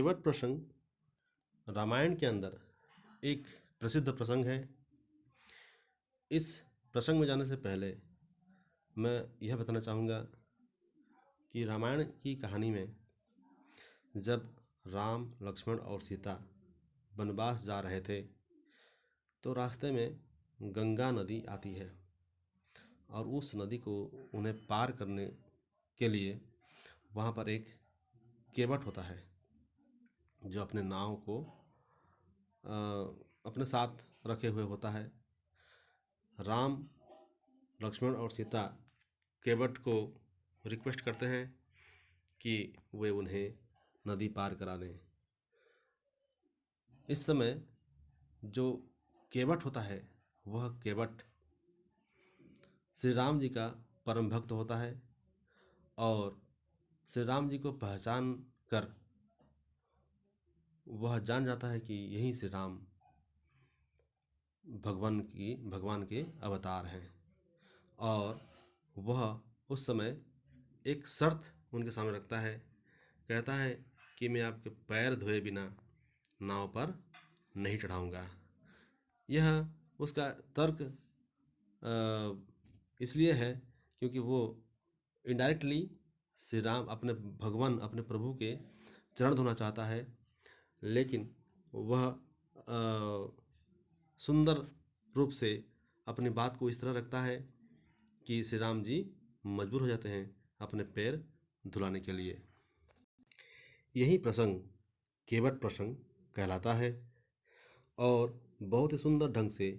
केवट प्रसंग रामायण के अंदर एक प्रसिद्ध प्रसंग है। इस प्रसंग में जाने से पहले मैं यह बताना चाहूँगा कि रामायण की कहानी में जब राम, लक्ष्मण और सीता वनवास जा रहे थे तो रास्ते में गंगा नदी आती है और उस नदी को उन्हें पार करने के लिए वहाँ पर एक केवट होता है जो अपने नाव को अपने साथ रखे हुए होता है। राम, लक्ष्मण और सीता केवट को रिक्वेस्ट करते हैं कि वे उन्हें नदी पार करा दें। इस समय जो केवट होता है वह केवट श्री राम जी का परम भक्त होता है और श्री राम जी को पहचान कर वह जान जाता है कि यही श्री राम भगवान के अवतार हैं और वह उस समय एक शर्त उनके सामने रखता है। कहता है कि मैं आपके पैर धोए बिना नाव पर नहीं चढ़ाऊँगा। यह उसका तर्क इसलिए है क्योंकि वो इनडायरेक्टली श्री राम अपने प्रभु के चरण धोना चाहता है, लेकिन वह सुंदर रूप से अपनी बात को इस तरह रखता है कि श्री राम जी मजबूर हो जाते हैं अपने पैर धुलाने के लिए। यही प्रसंग केवट प्रसंग कहलाता है और बहुत ही सुंदर ढंग से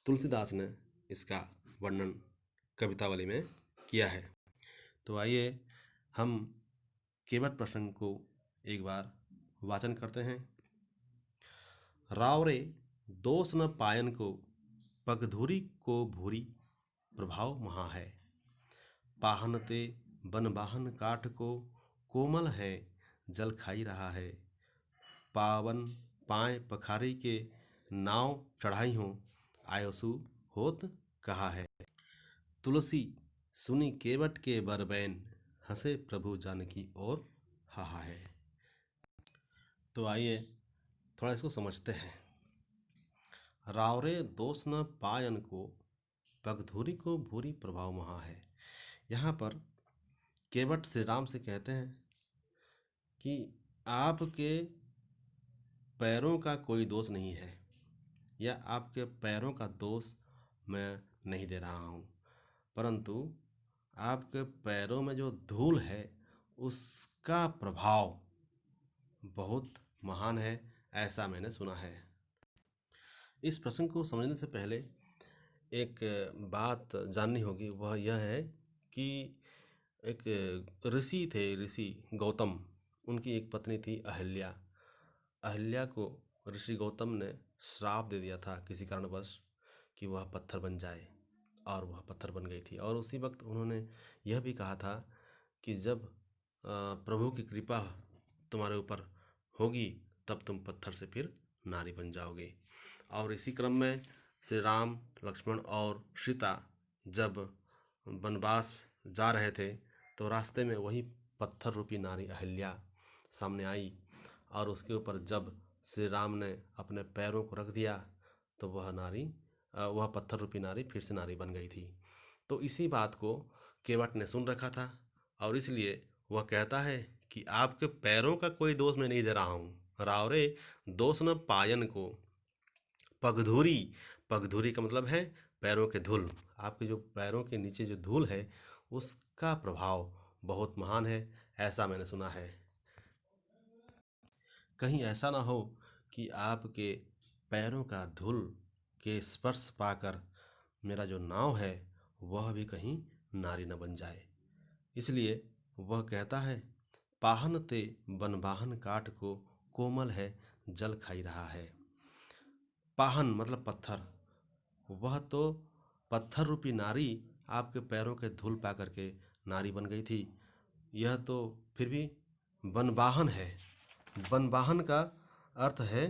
तुलसीदास ने इसका वर्णन कवितावली में किया है। तो आइए हम केवट प्रसंग को एक बार वाचन करते हैं। रावरे दोष न पायन को, पगधूरी को भूरी प्रभाव महा है। पाहनते बन बाहन काठ को, कोमल है जल खाई रहा है। पावन पाए पखारी के, नाव चढ़ाई हो आयसु होत कहा है। तुलसी सुनी केवट के बरबैन, हंसे प्रभु जानकी और हाहा है। तो आइए थोड़ा इसको समझते हैं। रावरे दोष न पायन को, पगधूरी को भूरी प्रभाव महा है। यहाँ पर केवट श्री राम से कहते हैं कि आपके पैरों का कोई दोष नहीं है या आपके पैरों का दोष मैं नहीं दे रहा हूँ, परंतु आपके पैरों में जो धूल है उसका प्रभाव बहुत महान है, ऐसा मैंने सुना है। इस प्रसंग को समझने से पहले एक बात जाननी होगी, वह यह है कि एक ऋषि थे, ऋषि गौतम। उनकी एक पत्नी थी अहिल्या। अहिल्या को ऋषि गौतम ने श्राप दे दिया था किसी कारणवश कि वह पत्थर बन जाए, और वह पत्थर बन गई थी। और उसी वक्त उन्होंने यह भी कहा था कि जब प्रभु की कृपा तुम्हारे ऊपर होगी तब तुम पत्थर से फिर नारी बन जाओगे। और इसी क्रम में श्री राम, लक्ष्मण और सीता जब वनवास जा रहे थे तो रास्ते में वही पत्थर रूपी नारी अहिल्या सामने आई और उसके ऊपर जब श्री राम ने अपने पैरों को रख दिया तो वह पत्थर रूपी नारी फिर से नारी बन गई थी। तो इसी बात को केवट ने सुन रखा था और इसलिए वह कहता है कि आपके पैरों का कोई दोष मैं नहीं दे रहा हूँ। रावरे दोष न पायन को, पगधूरी, पगधूरी का मतलब है पैरों के धूल। आपके जो पैरों के नीचे जो धूल है उसका प्रभाव बहुत महान है, ऐसा मैंने सुना है। कहीं ऐसा ना हो कि आपके पैरों का धूल के स्पर्श पाकर मेरा जो नाव है वह भी कहीं नारी न बन जाए। इसलिए वह कहता है, पाहन ते बनबाहन काठ को, कोमल है जल खाई रहा है। पाहन मतलब पत्थर, वह तो पत्थर रूपी नारी आपके पैरों के धूल पा करके नारी बन गई थी। यह तो फिर भी बनवाहन है। बनवाहन का अर्थ है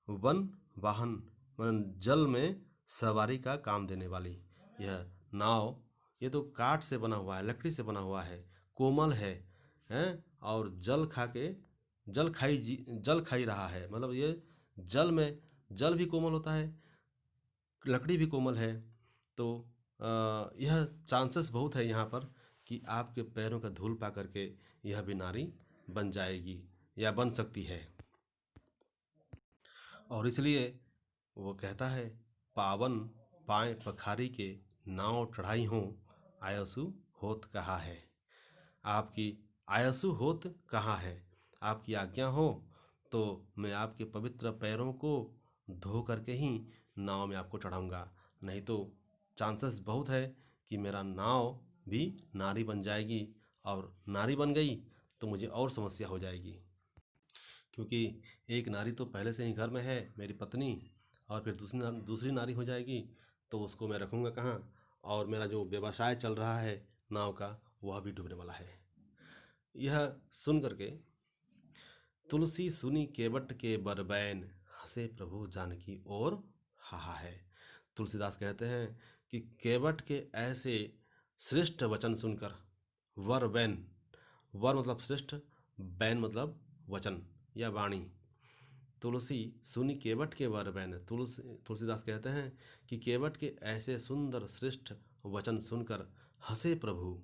वन वाहन, जल में सवारी का काम देने वाली यह नाव। ये तो काठ से बना हुआ है, लकड़ी से बना हुआ है, कोमल है, और जल खा के जल खाई रहा है, मतलब ये जल में, जल भी कोमल होता है, लकड़ी भी कोमल है। तो यह चांसेस बहुत है यहाँ पर कि आपके पैरों का धूल पा करके यह भी नारी बन जाएगी या बन सकती है। और इसलिए वो कहता है, पावन पाए पखारी के, नाव चढ़ाई हों, आयसु होत कहा है। आपकी आयसु होत कहाँ है, आपकी आज्ञा हो तो मैं आपके पवित्र पैरों को धो करके ही नाव में आपको चढ़ाऊंगा, नहीं तो चांसेस बहुत है कि मेरा नाव भी नारी बन जाएगी, और नारी बन गई तो मुझे और समस्या हो जाएगी, क्योंकि एक नारी तो पहले से ही घर में है, मेरी पत्नी, और फिर दूसरी नारी हो जाएगी तो उसको मैं रखूँगा कहाँ, और मेरा जो व्यवसाय चल रहा है नाव का वह भी डूबने वाला है। यह सुन करके तुलसी सुनी केवट के बरबैन, हंसे प्रभु जानकी और हाहा है। तुलसीदास कहते हैं कि केवट के ऐसे श्रेष्ठ वचन सुनकर, वर बैन, वर मतलब श्रेष्ठ, बैन मतलब वचन या वाणी, तुलसी सुनी केवट के वर बैन, तुलसीदास कहते हैं कि केवट के ऐसे सुंदर श्रेष्ठ वचन सुनकर हंसे प्रभु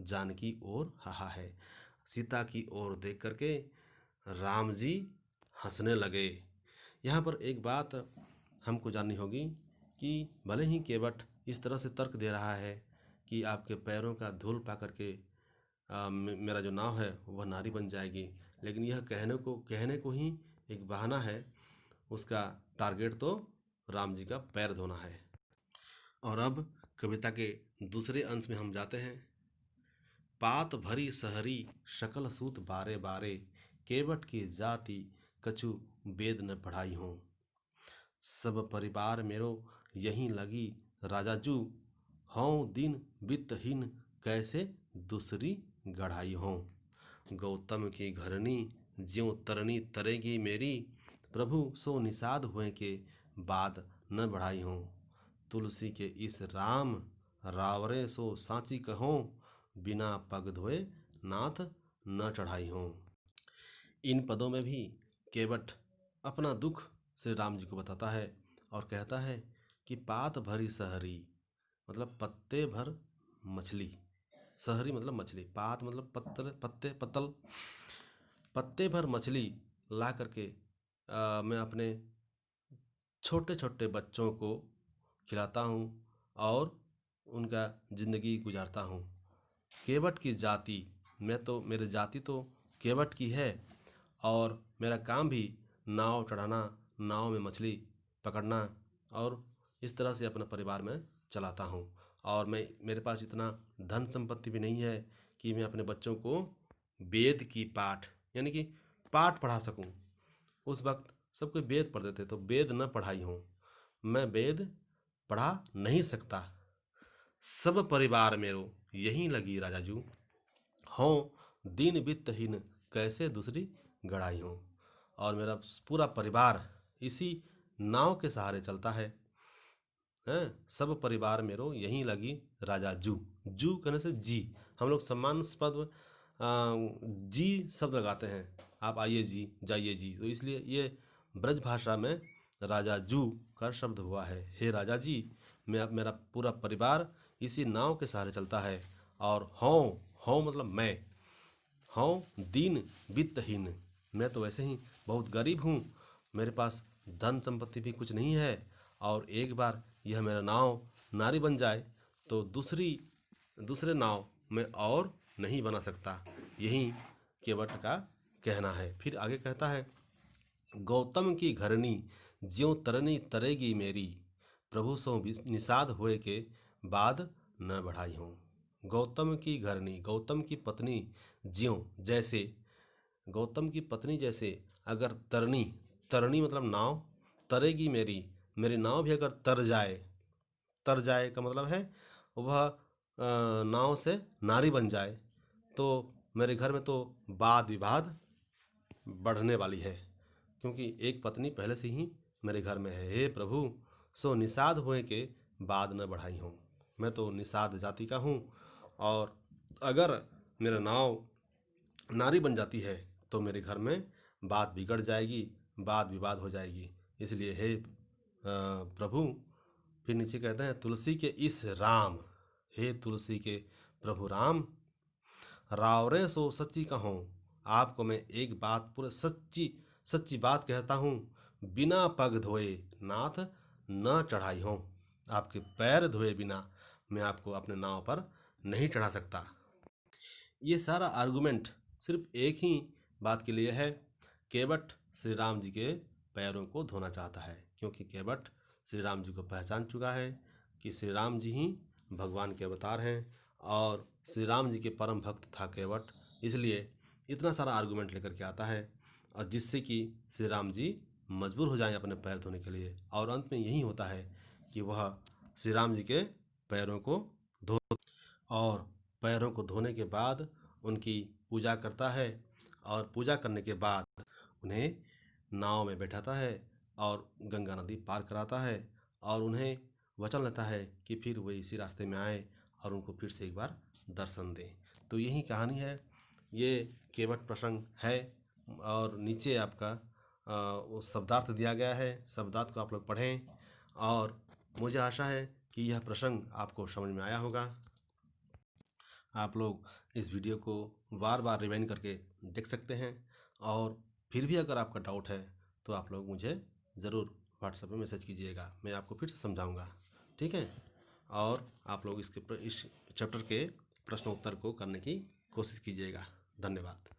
जानकी और हाहा है। सीता की ओर देख करके राम जी हंसने लगे। यहाँ पर एक बात हमको जाननी होगी कि भले ही केवट इस तरह से तर्क दे रहा है कि आपके पैरों का धूल पा करके मेरा जो नाव है वह नारी बन जाएगी, लेकिन यह कहने को ही एक बहाना है, उसका टारगेट तो राम जी का पैर धोना है। और अब कविता के दूसरे अंश में हम जाते हैं। पात भरी सहरी शकल सूत बारे बारे, केवट की जाति कछु वेद न पढ़ाई हों। सब परिवार मेरो यहीं लगी राजाजू, हों दिन वित्तहीन कैसे दूसरी गढ़ाई हों। गौतम की घरनी ज्यों तरनी तरेगी मेरी, प्रभु सो निषाद हुए के बाद न बढ़ाई हों। तुलसी के इस राम रावरे सो सांची कहों, बिना पग धोए नाथ न चढ़ाई हों। इन पदों में भी केवट अपना दुख श्री राम जी को बताता है और कहता है कि पात भरी सहरी मतलब पत्ते भर मछली, सहरी मतलब मछली, पात मतलब पत्ते पत्तल, पत्ते भर मछली ला करके मैं अपने छोटे छोटे बच्चों को खिलाता हूँ और उनका ज़िंदगी गुजारता हूँ। केवट की जाति, मेरी जाति तो केवट की है, और मेरा काम भी नाव चढ़ाना, नाव में मछली पकड़ना, और इस तरह से अपना परिवार में चलाता हूँ। और मेरे पास इतना धन संपत्ति भी नहीं है कि मैं अपने बच्चों को वेद की पाठ यानी कि पाठ पढ़ा सकूँ। उस वक्त सब कोई वेद पढ़ते थे, तो वेद न पढ़ाई हूँ, मैं वेद पढ़ा नहीं सकता। सब परिवार मेरो यहीं लगी राजाजू, हों दीन वित्तहीन कैसे दूसरी गढ़ाई हों। और मेरा पूरा परिवार इसी नाव के सहारे चलता है। सब परिवार मेरो यहीं लगी राजा जू, जू कहने से जी, हम लोग सम्मानास्पद जी शब्द लगाते हैं, आप आइए जी, जाइए जी, तो इसलिए ये ब्रज भाषा में राजा जू का शब्द हुआ है। हे राजा जी, मेरा पूरा परिवार इसी नाव के सहारे चलता है। और हों मतलब मैं, हों दीन वित्तहीन, मैं तो वैसे ही बहुत गरीब हूँ, मेरे पास धन संपत्ति भी कुछ नहीं है, और एक बार यह मेरा नाव नारी बन जाए तो दूसरे नाव में और नहीं बना सकता। यही केवट का कहना है। फिर आगे कहता है, गौतम की घरनी ज्यों तरनी तरेगी मेरी, प्रभु सो निषाद हुए के बाद न बढ़ाई हों। गौतम की घरनी, गौतम की पत्नी ज्यों जैसे, गौतम की पत्नी जैसे अगर तरनी, तरनी मतलब नाव, तरेगी मेरी नाव भी अगर तर जाए का मतलब है वह नाव से नारी बन जाए, तो मेरे घर में तो वाद विवाद बढ़ने वाली है, क्योंकि एक पत्नी पहले से ही मेरे घर में है। हे प्रभु सो निषाद हुए के बाद न बढ़ाई हूँ, मैं तो निषाद जाति का हूँ, और अगर मेरा नाव नारी बन जाती है तो मेरे घर में बात बिगड़ जाएगी, वाद विवाद हो जाएगी। इसलिए हे प्रभु, फिर नीचे कहते हैं तुलसी के इस राम, हे तुलसी के प्रभु राम, रावरे सो सच्ची कहूँ, आपको मैं एक बात पूरे सच्ची सच्ची बात कहता हूँ, बिना पग धोए नाथ न चढ़ाई हो। आपके पैर धोए बिना मैं आपको अपने नाव पर नहीं चढ़ा सकता। ये सारा आर्गुमेंट सिर्फ एक ही बात के लिए है, केवट श्री राम जी के पैरों को धोना चाहता है, क्योंकि केवट श्री राम जी को पहचान चुका है कि श्री राम जी ही भगवान के अवतार हैं और श्री राम जी के परम भक्त था केवट। इसलिए इतना सारा आर्गुमेंट लेकर के आता है और जिससे कि श्री राम जी मजबूर हो जाएं अपने पैर धोने के लिए, और अंत में यही होता है कि वह श्री राम जी के पैरों को धो और पैरों को धोने के बाद उनकी पूजा करता है और पूजा करने के बाद उन्हें नाव में बैठाता है और गंगा नदी पार कराता है और उन्हें वचन लेता है कि फिर वो इसी रास्ते में आए और उनको फिर से एक बार दर्शन दें। तो यही कहानी है, ये केवट प्रसंग है और नीचे आपका वो शब्दार्थ दिया गया है। शब्दार्थ को आप लोग पढ़ें और मुझे आशा है कि यह प्रसंग आपको समझ में आया होगा। आप लोग इस वीडियो को बार बार रिवाइंड करके देख सकते हैं और फिर भी अगर आपका डाउट है तो आप लोग मुझे ज़रूर व्हाट्सएप में मैसेज कीजिएगा, मैं आपको फिर से समझाऊंगा, ठीक है। और आप लोग इस चैप्टर के प्रश्न उत्तर को करने की कोशिश कीजिएगा। धन्यवाद।